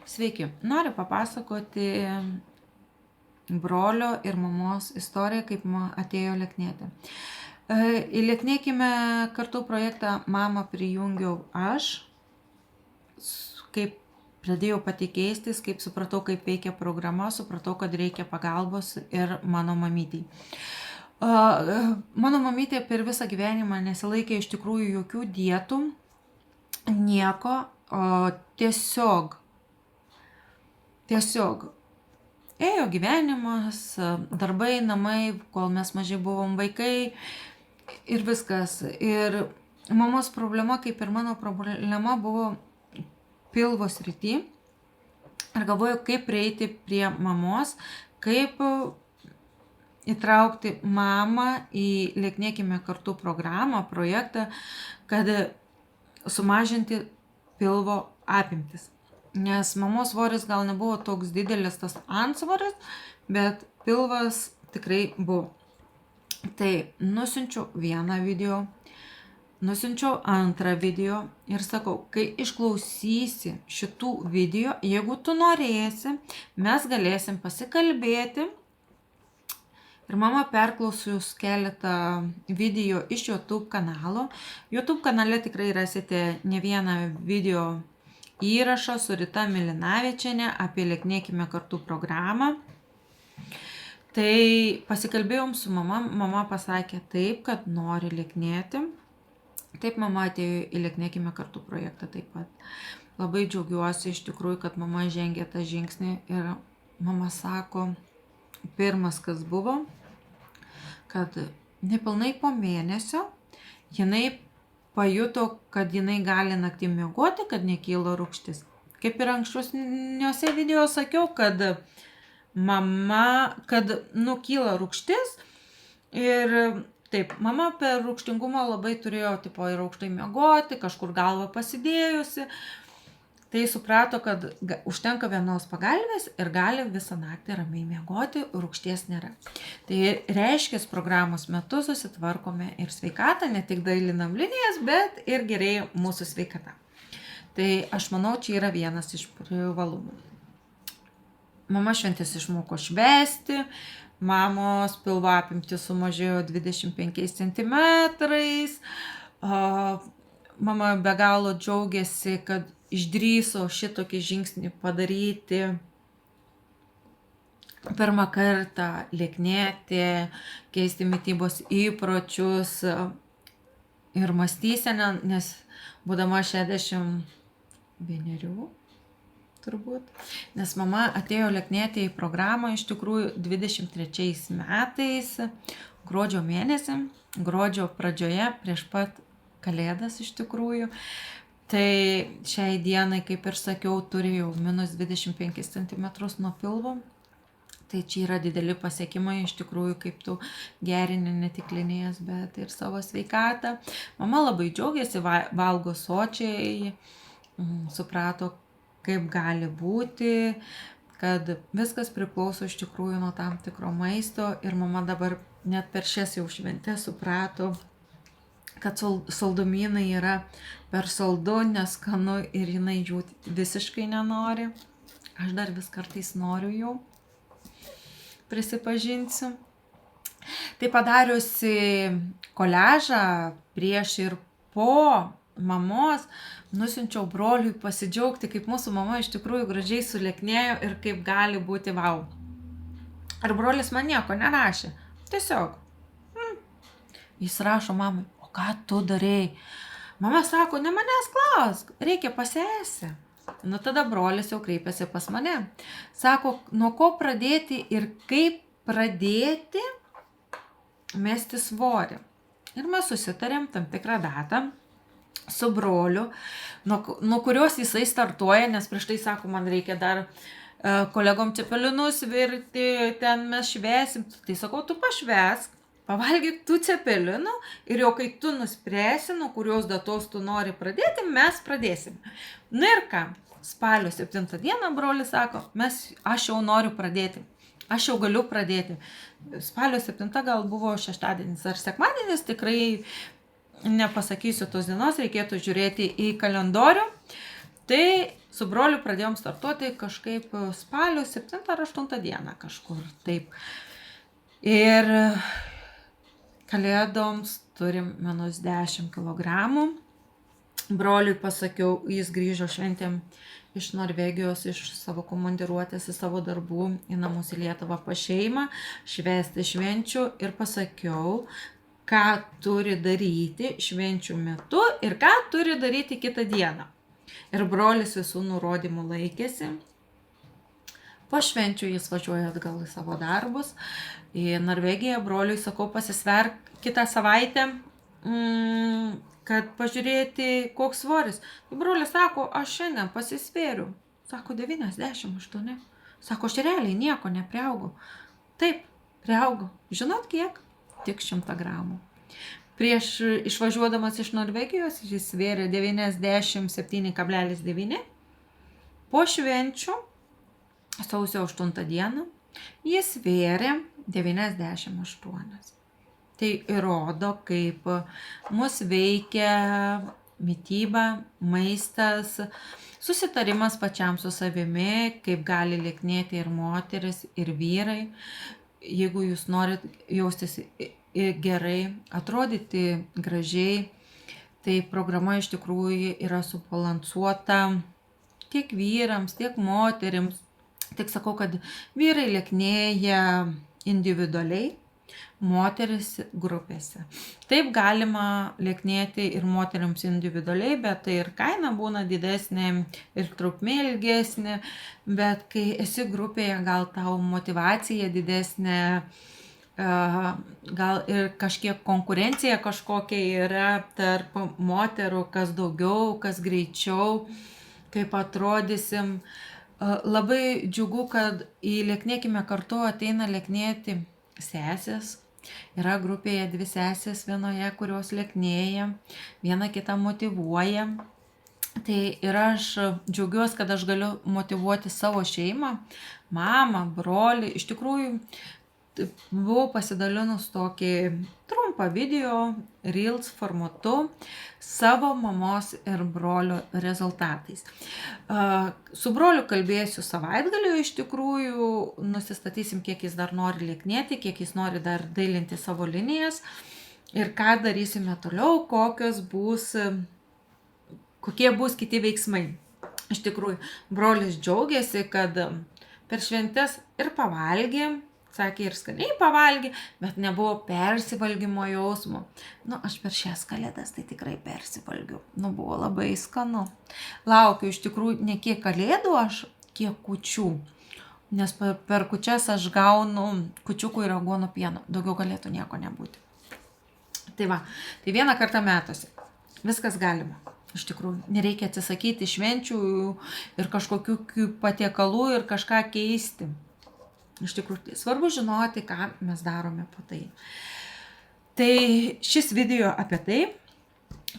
Sveiki, noriu papasakoti brolio ir mamos istoriją, kaip atėjo lieknėti. Į Lieknėkime kartu projektą mamą prijungiau aš, kaip pradėjau pati keistis, kaip supratau, kaip veikia programa, supratau, kad reikia pagalbos ir mano mamytei. Mano mamytė per visą gyvenimą nesilaikė iš tikrųjų jokių dietų, nieko, tiesiog ėjo gyvenimas, darbai, namai, kol mes mažai buvom vaikai ir viskas. Ir mamos problema, kaip ir mano problema, buvo pilvo srity. Ir galvoju, kaip prieiti prie mamos, kaip įtraukti mamą į Lieknėkime kartu programą, projektą, kad sumažinti pilvo apimtis. Nes mamos svoris gal nebuvo toks didelis tas antsvoris, bet pilvas tikrai buvo. Tai nusiunčiau vieną video, nusiunčiau antrą video ir sakau, kai išklausysi šitų video, jeigu tu norėsi, mes galėsim pasikalbėti. Ir mama perklausius keletą video iš YouTube kanalo. YouTube kanale tikrai rasite ne vieną video įrašą su Rita Milinavičienė apie Lieknėkime kartu programą. Tai pasikalbėjom su mama, mama pasakė taip, kad nori lieknėti. Taip mama atėjo į Lieknėkime kartu projektą taip pat. Labai džiaugiuosi iš tikrųjų, kad mama žengė tą žingsnį ir mama sako, pirmas kas buvo, kad nepilnai po mėnesio jinai pajuto, kad jinai gali naktį miegoti, kad nekyla rūgštis. Kaip ir anksčiausiuose video sakiau, kad kyla rūgštis ir taip, mama per rūgštingumą labai turėjo ir aukštai miegoti, kažkur galvą pasidėjusi. Tai suprato, kad užtenka vienos pagalvės ir gali visą naktį ramiai miegoti, rūgšties nėra. Tai reiškia, programos metu susitvarkome ir sveikatą, ne tik dailinam linijas, bet ir gerėja mūsų sveikata. Tai aš manau, čia yra vienas iš privalumų. Mama šventės išmoko švęsti, mamos pilvo apimtis sumažėjo 25 cm. Mama be galo džiaugiasi, kad išdrįso šitokį žingsnį padaryti pirmą kartą, lieknėti, keisti mitybos įpročius ir mąstyseną, nes būdama 61 turbūt, nes mama atėjo lieknėti į programą iš tikrųjų 23 metais, gruodžio mėnesį, gruodžio pradžioje, prieš pat Kalėdas iš tikrųjų. Tai šiai dienai, kaip ir sakiau, turėjau minus 25 cm nuo pilvo. Tai čia yra dideli pasiekimai iš tikrųjų, kaip tu gerini ne tik linijas, bet ir savo sveikatą. Mama labai džiaugiasi, valgo sočiai, suprato, kaip gali būti, kad viskas priklauso iš tikrųjų nuo tam tikro maisto. Ir mama dabar net per šias jau šventes suprato, kad saldumynai yra per saldu, neskanu ir jinai jų visiškai nenori. Aš dar vis kartais noriu jų, prisipažinsiu. Tai padariusi koliažą prieš ir po mamos, nusiunčiau broliui pasidžiaugti, kaip mūsų mama iš tikrųjų gražiai sulieknėjo ir kaip gali būti vau. Ir brolis man nieko nerašė. Tiesiog. Jis rašo mamai, o ką tu darei? Mama sako, ne manęs klausk, reikia pas sesę. Nu tada brolis jau kreipėsi pas mane. Sako, nuo ko pradėti ir kaip pradėti mesti svorį. Ir mes susitarėm tam tikrą datą su broliu, nuo kurios jisai startuoja, nes prieš tai sako, man reikia dar kolegom cepelinus virti, ten mes švęsim. Tai sakau, tu pašvęsk. Pavalgyk tų cepelinų ir jau kai tu nuspręsi, nuo kurios datos tu nori pradėti, mes pradėsim. Na ir ką, spalio 7 dieną brolis sako, aš jau noriu pradėti, aš jau galiu pradėti. Spalio 7 gal buvo šeštadienis ar sekmadienis, tikrai nepasakysiu tos dienos, reikėtų žiūrėti į kalendorių. Tai su broliu pradėjom startuoti kažkaip spalio 7 ar 8 dieną kažkur. Taip. Ir kalėdoms turim -10 kilogramų. Broliui pasakiau, jis grįžo šventėm iš Norvegijos, iš savo komandiruotės, į savo darbų, į namus į Lietuvą pas šeimą, švęsti švenčių ir pasakiau, ką turi daryti švenčių metu ir ką turi daryti kitą dieną. Ir brolis visų nurodymų laikėsi. Po švenčių jis važiuoja atgal į savo darbus. Į Norvegiją broliui sakau, pasisverk kitą savaitę, kad pažiūrėti, koks svoris. Tai brolis sako, aš šiandien pasisvėriu. Sako, 98. Sako, aš realiai nieko nepriaugau. Taip, priaugau. Žinot kiek? Tik 100 gramų. Prieš išvažiuodamas iš Norvegijos jis svėrė 97,9. Po švenčių, sausio 8 dieną, jis svėrė 98. Tai įrodo, kaip mus veikia mityba, maistas, susitarimas pačiam su savimi, kaip gali lieknėti ir moteris, ir vyrai. Jeigu jūs norit jaustis gerai, atrodyti gražiai, tai programa iš tikrųjų yra subalansuota tiek vyrams, tiek moterims. Tik sakau, kad vyrai lieknėja individualiai, moteris grupėse. Taip galima lieknėti ir moteriams individualiai, bet tai ir kaina būna didesnė, ir trukmė ilgesnė, bet kai esi grupėje, gal tau motyvacija didesnė, gal ir kažkiek konkurencija kažkokia yra tarp moterų, kas daugiau, kas greičiau, kaip atrodysim. Labai džiugu, kad į Lieknėkime kartu ateina lieknėti sesės. Yra grupėje 2 sesės vienoje, kurios lieknėja, viena kitą motyvuoja. Tai ir aš džiaugiuosi, kad aš galiu motyvuoti savo šeimą, mamą, brolį. Iš tikrųjų, buvau pasidalinus tokį trumpą video, reels formatu, savo mamos ir brolio rezultatais. Su broliu kalbėsiu savaitgaliu, iš tikrųjų, nusistatysim, kiek jis dar nori lieknėti, kiek jis nori dar dailinti savo linijas ir ką darysime toliau, kokie bus kiti veiksmai. Iš tikrųjų, brolis džiaugiasi, kad per šventes ir pavalgė, sakė, ir skaniai pavalgė, bet nebuvo persivalgymo jausmo. Aš per šias kalėdas tai tikrai persivalgiau. Buvo labai skanu. Laukiu iš tikrųjų ne kiek kalėdų aš, kiek kūčių. Nes per kūčias aš gaunu kūčiukų ir aguonų pieno. Daugiau galėtų nieko nebūti. Tai va, tai 1 kartą metuose. Viskas galima. Iš tikrųjų, nereikia atsisakyti švenčių ir kažkokių patiekalų ir kažką keisti. Iš tikrųjų, svarbu žinoti, ką mes darome po tai. Tai šis video apie tai,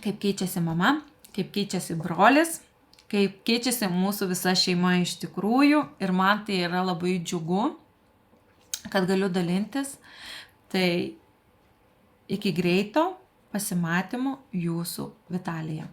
kaip keičiasi mama, kaip keičiasi brolis, kaip keičiasi mūsų visa šeima iš tikrųjų. Ir man tai yra labai džiugu, kad galiu dalintis. Tai iki greito pasimatymo, jūsų Vitalija.